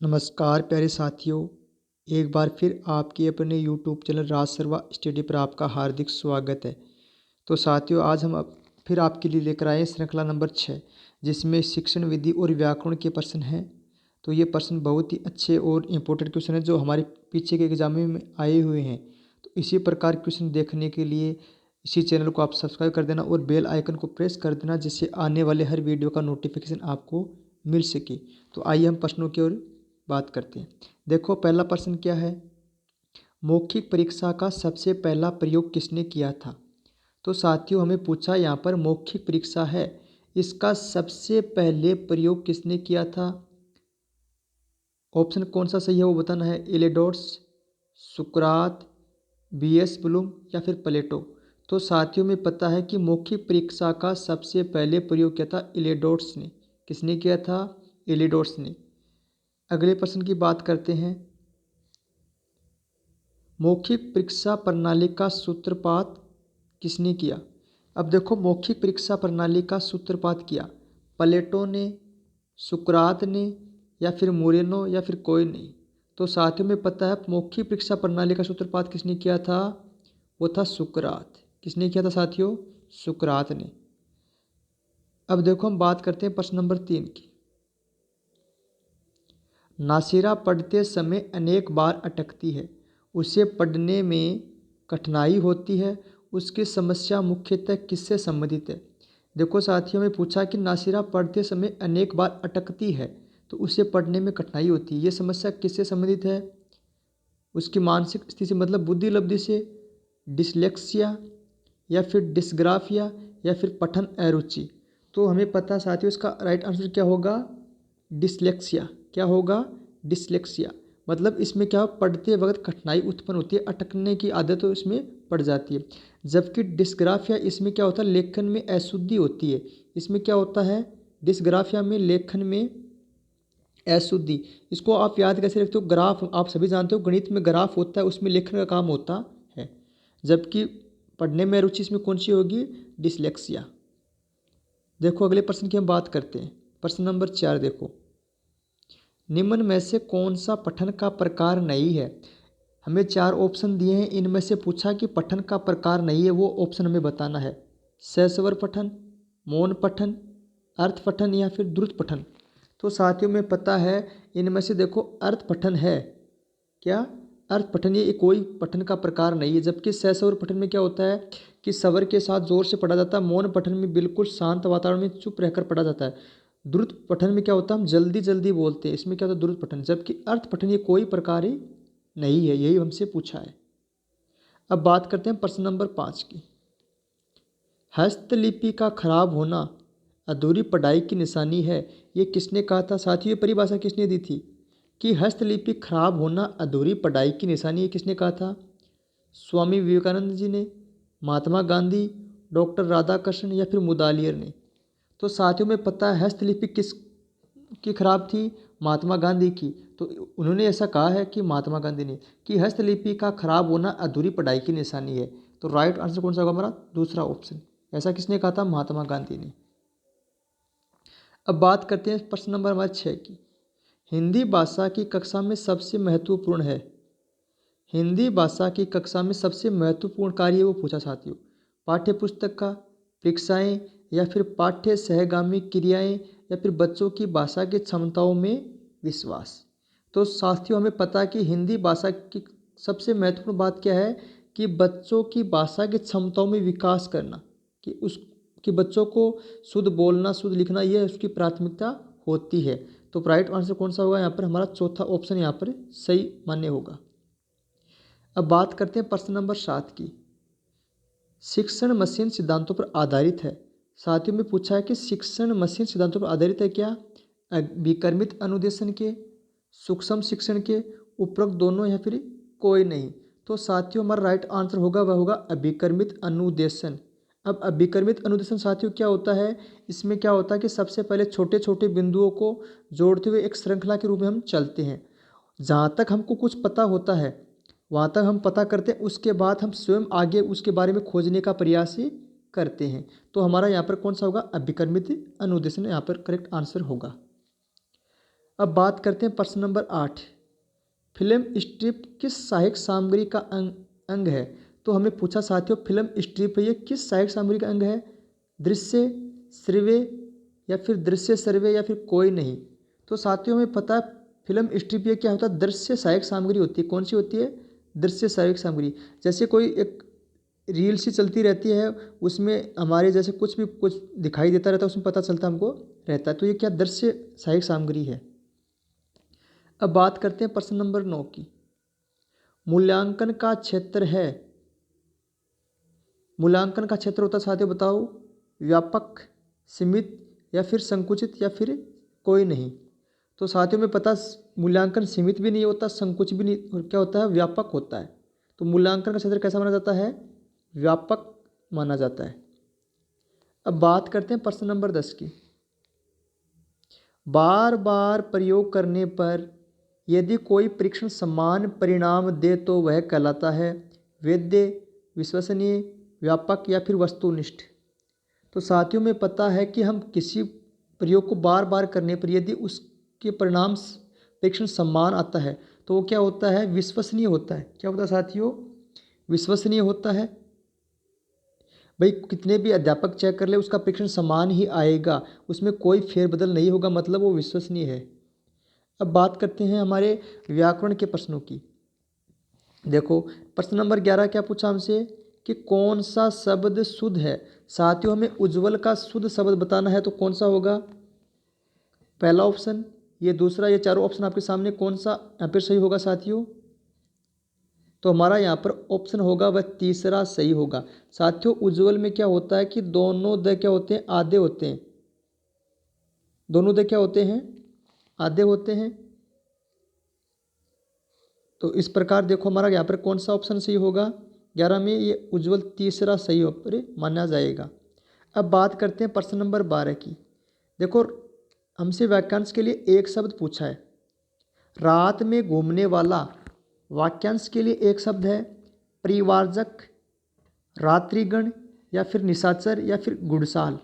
नमस्कार प्यारे साथियों, एक बार फिर आपके अपने यूट्यूब चैनल राज सर्वा स्टडी पर आपका हार्दिक स्वागत है। तो साथियों, आज हम फिर आपके लिए लेकर आए हैं श्रृंखला नंबर 6, जिसमें शिक्षण विधि और व्याकरण के प्रश्न हैं। तो ये प्रश्न बहुत ही अच्छे और इम्पोर्टेंट क्वेश्चन हैं जो हमारे पीछे के एग्जाम में आए हुए हैं। तो इसी प्रकार क्वेश्चन देखने के लिए इसी चैनल को आप सब्सक्राइब कर देना और बेल आइकन को प्रेस कर देना, जिससे आने वाले हर वीडियो का नोटिफिकेशन आपको मिल सके। तो आइए हम प्रश्नों की ओर बात करते हैं। देखो, पहला प्रश्न क्या है। मौखिक परीक्षा का सबसे पहला प्रयोग किसने किया था। तो साथियों, हमें पूछा यहाँ पर मौखिक परीक्षा है, इसका सबसे पहले प्रयोग किसने किया था। ऑप्शन कौन सा सही है वो बताना है। एलिडोर्स, सुकरात, बीएस ब्लूम या फिर प्लेटो। तो साथियों में पता है कि मौखिक परीक्षा का सबसे पहले प्रयोग किया था एलिडोर्स ने। किसने किया था? एलिडोर्स ने। अगले प्रश्न की बात करते हैं। मौखिक परीक्षा प्रणाली का सूत्रपात किसने किया। अब देखो, मौखिक परीक्षा प्रणाली का सूत्रपात किया प्लेटो ने, सुकरात ने या फिर मोरेनो या फिर कोई नहीं। तो साथियों में पता है मौखिक परीक्षा प्रणाली का सूत्रपात किसने किया था। वो था सुकरात। किसने किया था साथियों? सुकरात ने। अब देखो, हम बात करते हैं प्रश्न नंबर 3 की। नासिरा पढ़ते समय अनेक बार अटकती है, उसे पढ़ने में कठिनाई होती है, उसकी समस्या मुख्यतः किससे संबंधित है। देखो साथियों, में पूछा कि नासिरा पढ़ते समय अनेक बार अटकती है तो उसे पढ़ने में कठिनाई होती है, ये समस्या किससे संबंधित है। उसकी मानसिक स्थिति से, मतलब बुद्धि लब्धि से, डिसलेक्सिया या फिर डिस्ग्राफिया या फिर पठन अरुचि। तो हमें पता साथियों, इसका राइट आंसर क्या होगा? डिसलेक्सिया। क्या होगा? डिसलेक्सिया। मतलब इसमें क्या, पढ़ते वक्त कठिनाई उत्पन्न होती है, अटकने की आदत तो इसमें पड़ जाती है। जबकि डिस्ग्राफिया, इसमें क्या होता है, लेखन में अशुद्धि होती है। इसमें क्या होता है? डिस्ग्राफिया में लेखन में अशुद्धि। इसको आप याद कैसे रखते हो? ग्राफ आप सभी जानते हो, गणित में ग्राफ होता है, उसमें लेखन का काम होता है। जबकि पढ़ने में रुचि इसमें कौन सी होगी? डिसलेक्सिया। देखो, अगले प्रश्न की हम बात करते हैं। प्रश्न नंबर 4 देखो। निम्न में से कौन सा पठन का प्रकार नहीं है। हमें 4 ऑप्शन दिए हैं, इनमें से पूछा कि पठन का प्रकार नहीं है, वो ऑप्शन हमें बताना है। सहस्वर पठन, मौन पठन, अर्थ पठन या फिर द्रुत पठन। तो साथियों में पता है, इनमें से देखो अर्थ पठन है। क्या? अर्थ पठन, ये कोई पठन का प्रकार नहीं है। जबकि सहस्वर पठन में क्या होता है कि स्वर के साथ जोर से पढ़ा जाता है। मौन पठन में बिल्कुल शांत वातावरण में चुप रहकर पढ़ा जाता है। द्रुत पठन में क्या होता है, हम जल्दी जल्दी बोलते हैं, इसमें क्या होता है, द्रुत पठन। जबकि अर्थ पठन ये कोई प्रकार ही नहीं है, यही हमसे पूछा है। अब बात करते हैं प्रश्न नंबर 5 की। हस्तलिपि का खराब होना अधूरी पढ़ाई की निशानी है, ये किसने कहा था साथियों? ये परिभाषा किसने दी थी कि हस्तलिपि खराब होना अधूरी पढ़ाई की निशानी है? किसने कहा था? स्वामी विवेकानंद जी ने, महात्मा गांधी, डॉक्टर राधाकृष्ण या फिर मुदालियर ने। तो साथियों में पता है हस्तलिपि किस की खराब थी? महात्मा गांधी की। तो उन्होंने ऐसा कहा है कि महात्मा गांधी ने कि हस्तलिपि का खराब होना अधूरी पढ़ाई की निशानी है। तो राइट आंसर कौन सा होगा हमारा? दूसरा ऑप्शन। ऐसा किसने कहा था? महात्मा गांधी ने। अब बात करते हैं प्रश्न नंबर हमारे 6 की। हिंदी भाषा की कक्षा में सबसे महत्वपूर्ण है। हिंदी भाषा की कक्षा में सबसे महत्वपूर्ण कार्य वो पूछा साथियों। पाठ्य पुस्तक का, परीक्षाएं या फिर पाठ्य सहगामी क्रियाएं या फिर बच्चों की भाषा की क्षमताओं में विश्वास। तो साथियों, हमें पता है कि हिंदी भाषा की सबसे महत्वपूर्ण बात क्या है कि बच्चों की भाषा की क्षमताओं में विकास करना, कि बच्चों को शुद्ध बोलना, शुद्ध लिखना, ये उसकी प्राथमिकता होती है। तो राइट आंसर कौन सा होगा यहाँ पर? हमारा चौथा ऑप्शन यहाँ पर सही मान्य होगा। अब बात करते हैं प्रश्न नंबर 7 की। शिक्षण मशीन सिद्धांतों पर आधारित है। साथियों में पूछा है कि शिक्षण मशीन सिद्धांतों पर आधारित है क्या? विकर्मित अनुदेशन के, सूक्ष्म शिक्षण के, उपरोक्त दोनों या फिर कोई नहीं। तो साथियों, हमारा राइट आंसर होगा वह होगा अभिकर्मित अनुदेशन। अब अभिकर्मित अनुदेशन साथियों क्या होता है? इसमें क्या होता है कि सबसे पहले छोटे छोटे बिंदुओं को जोड़ते हुए एक श्रृंखला के रूप में हम चलते हैं। जहाँ तक हमको कुछ पता होता है वहाँ तक हम पता करते हैं, उसके बाद हम स्वयं आगे उसके बारे में खोजने का प्रयास ही करते हैं। तो हमारा यहाँ पर कौन सा होगा? अभिकर्मित अनुदेशन यहाँ पर करेक्ट आंसर होगा। अब बात करते हैं प्रश्न नंबर 8। फिल्म स्ट्रिप किस सहायक सामग्री का अंग है? तो हमें पूछा साथियों, फिल्म स्ट्रिप ये किस सहायक सामग्री का अंग है? दृश्य, श्रव्य या फिर दृश्य श्रव्य या फिर कोई नहीं। तो साथियों हमें पता है फिल्म स्ट्रिप ये क्या होता है? दृश्य सहायक सामग्री होती है। कौन सी होती है? दृश्य सहायक सामग्री। जैसे कोई एक रील सी चलती रहती है, उसमें हमारे जैसे कुछ दिखाई देता रहता है, उसमें पता चलता हमको रहता है। तो ये क्या दृश्य सहायक सामग्री है। अब बात करते हैं प्रश्न नंबर 9 की। मूल्यांकन का क्षेत्र है, मूल्यांकन का क्षेत्र होता है साथियों बताओ, व्यापक, सीमित या फिर संकुचित या फिर कोई नहीं। तो साथियों में पता मूल्यांकन सीमित भी नहीं होता, संकुचित भी नहीं, और क्या होता है? व्यापक होता है। तो मूल्यांकन का क्षेत्र कैसा माना जाता है? व्यापक माना जाता है। अब बात करते हैं प्रश्न नंबर 10 की। बार बार प्रयोग करने पर यदि कोई परीक्षण समान परिणाम दे तो वह कहलाता है वैध, विश्वसनीय, व्यापक या फिर वस्तुनिष्ठ। तो साथियों में पता है कि हम किसी प्रयोग को बार बार करने पर यदि उसके परिणाम परीक्षण समान आता है तो वो क्या होता है? विश्वसनीय होता है। क्या होता है साथियों? विश्वसनीय होता है। भाई कितने भी अध्यापक चेक कर ले उसका परीक्षण समान ही आएगा, उसमें कोई फेरबदल नहीं होगा, मतलब वो विश्वसनीय है। अब बात करते हैं हमारे व्याकरण के प्रश्नों की। देखो प्रश्न नंबर 11 क्या पूछा हमसे कि कौन सा शब्द शुद्ध है। साथियों हमें उज्ज्वल का शुद्ध शब्द बताना है, तो कौन सा होगा? पहला ऑप्शन, ये दूसरा, ये चारों ऑप्शन आपके सामने, कौन सा यहाँ पर सही होगा साथियों? तो हमारा यहाँ पर ऑप्शन होगा वह तीसरा सही होगा। साथियों उज्ज्वल में क्या होता है कि दोनों द क्या होते हैं? आधे होते हैं। दोनों द क्या होते हैं? आधे होते हैं। तो इस प्रकार देखो हमारा यहाँ पर कौन सा ऑप्शन सही होगा? 11 में ये उज्ज्वल तीसरा सही पर माना जाएगा। अब बात करते हैं प्रश्न नंबर 12 की। देखो हमसे वाक्यांश के लिए एक शब्द पूछा है। रात में घूमने वाला वाक्यांश के लिए एक शब्द है परिवारजक, रात्रिगण या फिर निशाचर या फिर गुड़साल।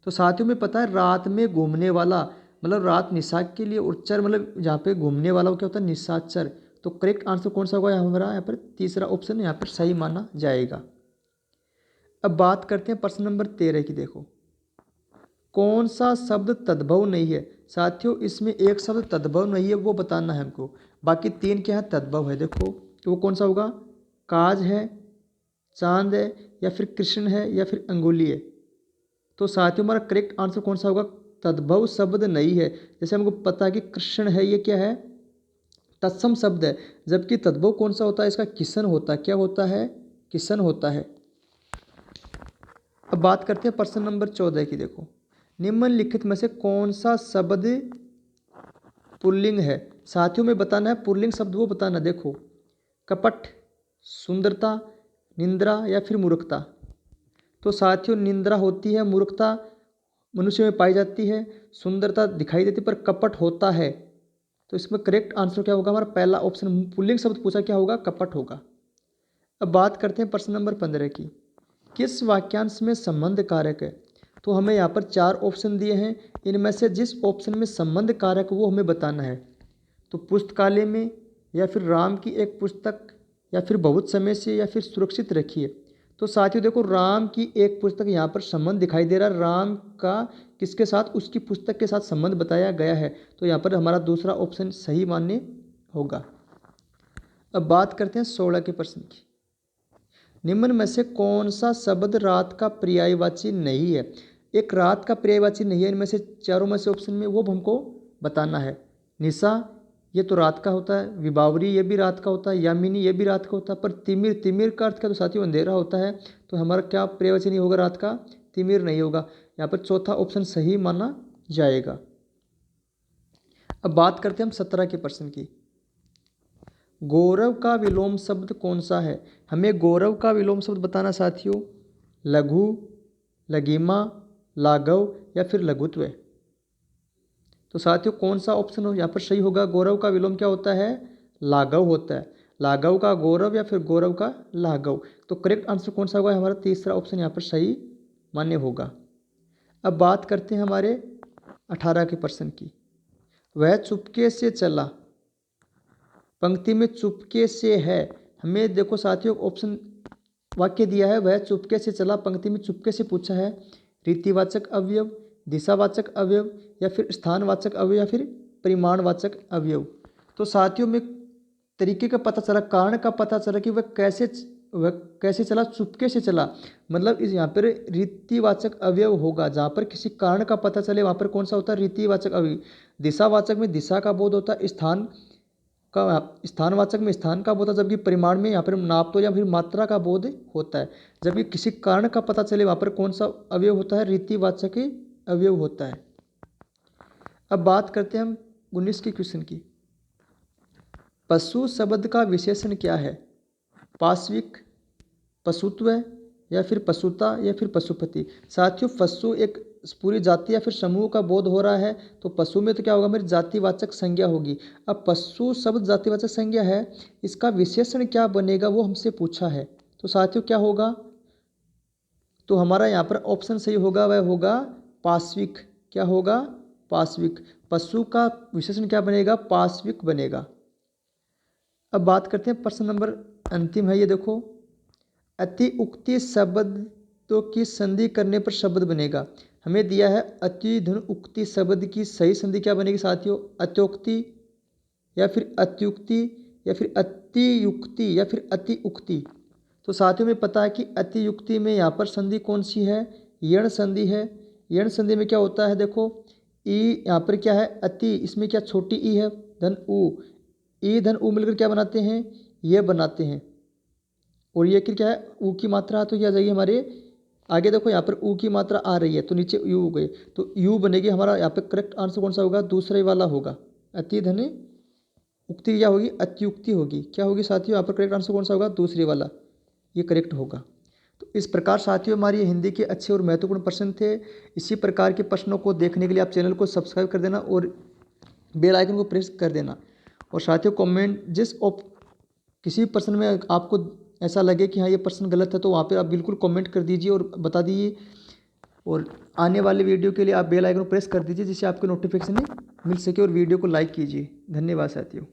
तो साथियों में पता है रात में घूमने वाला मतलब रात निशा के लिए उच्चर, मतलब जहाँ पे घूमने वाला वो क्या होता है? निशाचर। तो करेक्ट आंसर कौन सा होगा हमारा? यहाँ पर तीसरा ऑप्शन यहाँ पर सही माना जाएगा। अब बात करते हैं प्रश्न नंबर 13 की। देखो कौन सा शब्द तद्भव नहीं है। साथियों इसमें एक शब्द तद्भव नहीं है, वो बताना है हमको। बाकी 3 क्या है? तद्भव है। देखो तो वो कौन सा होगा? काज है, चांद है या फिर कृष्ण है या फिर अंगुली है। तो साथियों हमारा करेक्ट आंसर कौन सा होगा? तद्भव शब्द नहीं है। जैसे हमको पता है कि कृष्ण है, ये क्या है? तत्सम शब्द है। जबकि तद्भव कौन सा होता है? इसका किसन होता है। क्या होता है? किसन होता है। अब बात करते हैं प्रश्न नंबर 14 की। देखो निम्नलिखित में से कौन सा शब्द पुल्लिंग है। साथियों में बताना है पुल्लिंग शब्द वो बताना। देखो कपट, सुंदरता, निंद्रा या फिर मूर्खता। तो साथियों निंद्रा होती है, मूर्खता मनुष्य में पाई जाती है, सुंदरता दिखाई देती पर कपट होता है। तो इसमें करेक्ट आंसर क्या होगा? हमारा पहला ऑप्शन, पुल्लिंग शब्द पूछा क्या होगा? कपट होगा। अब बात करते हैं प्रश्न नंबर 15 की। किस वाक्यांश में संबंध कारक है। तो हमें यहाँ पर 4 ऑप्शन दिए हैं, इनमें से जिस ऑप्शन में संबंध कारक वो हमें बताना है। तो पुस्तकालय में, या फिर राम की एक पुस्तक, या फिर बहुत समय से, या फिर सुरक्षित रखिए। तो साथियों देखो राम की एक पुस्तक यहाँ पर संबंध दिखाई दे रहा है, राम का किसके साथ? उसकी पुस्तक के साथ संबंध बताया गया है। तो यहाँ पर हमारा दूसरा ऑप्शन सही मान्य होगा। अब बात करते हैं 16 के प्रश्न की। निम्न में से कौन सा शब्द रात का पर्यायवाची नहीं है। एक रात का पर्यायवाची नहीं है, इनमें से चारों में से ऑप्शन में, वो हमको बताना है। निशा ये तो रात का होता है, विबावरी ये भी रात का होता है, यामिनी ये भी रात का होता है, पर तिमिर, तिमिर का अर्थ क्या? तो साथियों अंधेरा होता है। तो हमारा क्या पर्यायवाची नहीं होगा? रात का तिमिर नहीं होगा। यहाँ पर चौथा ऑप्शन सही माना जाएगा। अब बात करते हैं हम 17 के प्रश्न की। गौरव का विलोम शब्द कौन सा है। हमें गौरव का विलोम शब्द बताना साथियों। लघु, लघिमा, लाघव या फिर लघुत्व। तो साथियों कौन सा ऑप्शन हो यहाँ पर सही होगा? गौरव का विलोम क्या होता है? लाघव होता है। लाघव का गौरव या फिर गौरव का लाघव। तो करेक्ट आंसर कौन सा होगा? हमारा तीसरा ऑप्शन यहाँ पर सही मान्य होगा। अब बात करते हैं हमारे 18 के प्रश्न की। वह चुपके से चला, पंक्ति में चुपके से है। हमें देखो साथियों ऑप्शन वाक्य दिया है, वह चुपके से चला, पंक्ति में चुपके से पूछा है। रीतिवाचक अवयव, दिशावाचक अवयव, या फिर स्थानवाचक अवयव, या फिर परिमाणवाचक अवयव। तो साथियों में तरीके का पता चला, कारण का पता चला कि वह कैसे चला, चुपके से चला। मतलब इस यहाँ पर रीतिवाचक अवयव होगा, जहाँ पर किसी कारण का पता चले वहाँ पर कौन सा होता है, रीतिवाचक अवयव। दिशावाचक में दिशा का बोध होता है, स्थानवाचक में स्थान का बोध होता है, जबकि परिमाण में यहाँ पर नाप तो या फिर मात्रा का बोध होता है। जबकि किसी कारण का पता चले वहाँ पर कौन सा अवयव होता है, रीतिवाचक अवयव होता है। अब बात करते हैं हम 19 की क्वेश्चन की। पशु शब्द का विशेषण क्या है, पाश्विक, पशुत्व, या फिर पशुता, या फिर पशुपति। साथियों पशु एक पूरी जाति या फिर समूह का बोध हो रहा है, तो पशु में तो क्या होगा, मेरी जातिवाचक संज्ञा होगी। अब पशु शब्द जातिवाचक संज्ञा है, इसका विशेषण क्या बनेगा वो हमसे पूछा है। तो साथियों क्या होगा, तो हमारा यहाँ पर ऑप्शन सही होगा, वह होगा पाश्विक। क्या होगा, पाश्विक। पशु का विशेषण क्या बनेगा, पाश्विक बनेगा। अब बात करते हैं प्रश्न नंबर अंतिम है ये देखो, अति उक्ति शब्दों की संधि करने पर शब्द बनेगा। हमें दिया है अति धन उक्ति शब्द की सही संधि क्या बनेगी साथियों, अत्योक्ति, या फिर अत्युक्ति, या फिर अतियुक्ति, या फिर अति उक्ति। तो साथियों में पता है कि अतियुक्ति में यहाँ पर संधि कौन सी है, यण संधि है। यण संधि में क्या होता है, देखो ई यहाँ पर क्या है, अति, इसमें क्या छोटी ई है, धन उ, ई धन उ मिलकर क्या बनाते हैं, ये बनाते हैं। और ये क्या है, ऊ की मात्रा, तो क्या आ जाएगी हमारे आगे देखो यहाँ पर ऊ की मात्रा आ रही है, तो नीचे यू हो गए, तो यू बनेगी हमारा। यहाँ पे करेक्ट आंसर कौन सा होगा, दूसरा वाला होगा। अति धन उक्ति क्या होगी, अत्युक्ति होगी। क्या होगी साथियों, यहाँ पर करेक्ट आंसर कौन सा होगा, दूसरी वाला, ये करेक्ट होगा। तो इस प्रकार साथियों हमारी हिंदी के अच्छे और महत्वपूर्ण प्रश्न थे। इसी प्रकार के प्रश्नों को देखने के लिए आप चैनल को सब्सक्राइब कर देना और बेल आइकन को प्रेस कर देना। और साथियों कमेंट किसी प्रश्न में आपको ऐसा लगे कि हाँ ये प्रश्न गलत है, तो वहाँ पे आप बिल्कुल कमेंट कर दीजिए और बता दीजिए। और आने वाले वीडियो के लिए आप बेल आइकन प्रेस कर दीजिए, जिससे आपको नोटिफिकेशन मिल सके। और वीडियो को लाइक कीजिए। धन्यवाद साथियों।